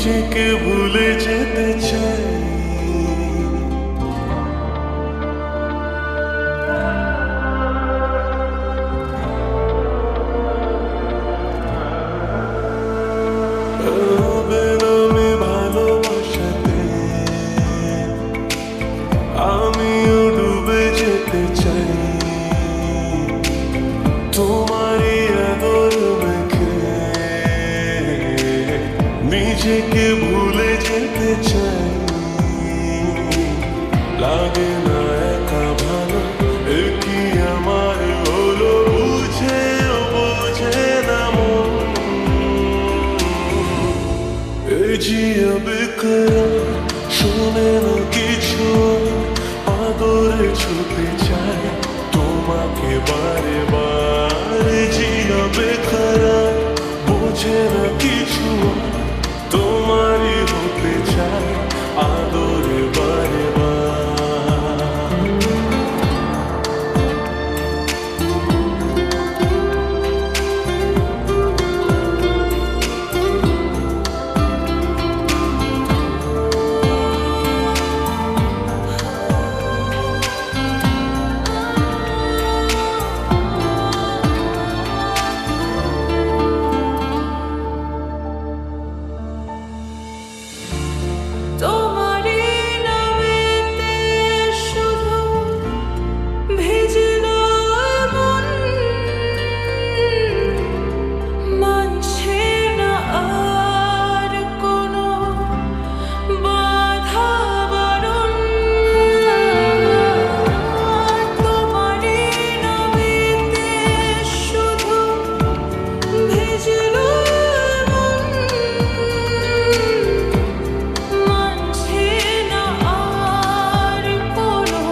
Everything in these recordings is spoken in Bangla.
নিজেকে ভুলে যেতে চাই। বেনামে ভালোবাসাতে আমিও ডুবে যেতে চাই। তোমারই আদর মেখে নিজেকে ভুলে যেতে চাই। লাগে না একা ভালো, এ কি আমার হলো, বুঝেও বোঝে না মন। এই জিয়া বেকার শোনে না কিছু, আদরে ছুতে চাই তোমাকে বারে বারে। জিয়া বেকার বোঝে না কিছু, তোমারই হতে চাই আদরে বারে বার। তোমারই নামেতে শুধু ভিজল মন, মানছে না আর কোনো বাধা বারণ। তোমারই নামেতে শুধু ভিজল মন, মানছে না আর কোনো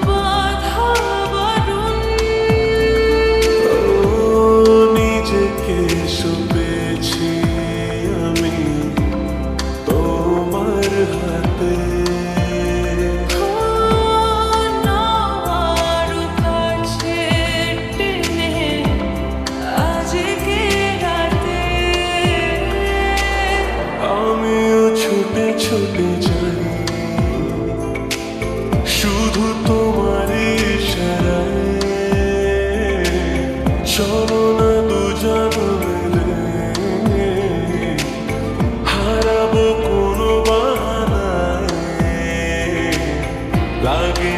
বাধা বারণ। নিজেকে পেয়েছি আমি তোমার হাতে। আমার কাছে টেনে আজকে রাতে আমিও ছুটে ছুটে যাই শুধু তোমার ইশারায়। চলো না দুজন মিলে হারাবো কোনো বাহানায়। লাগে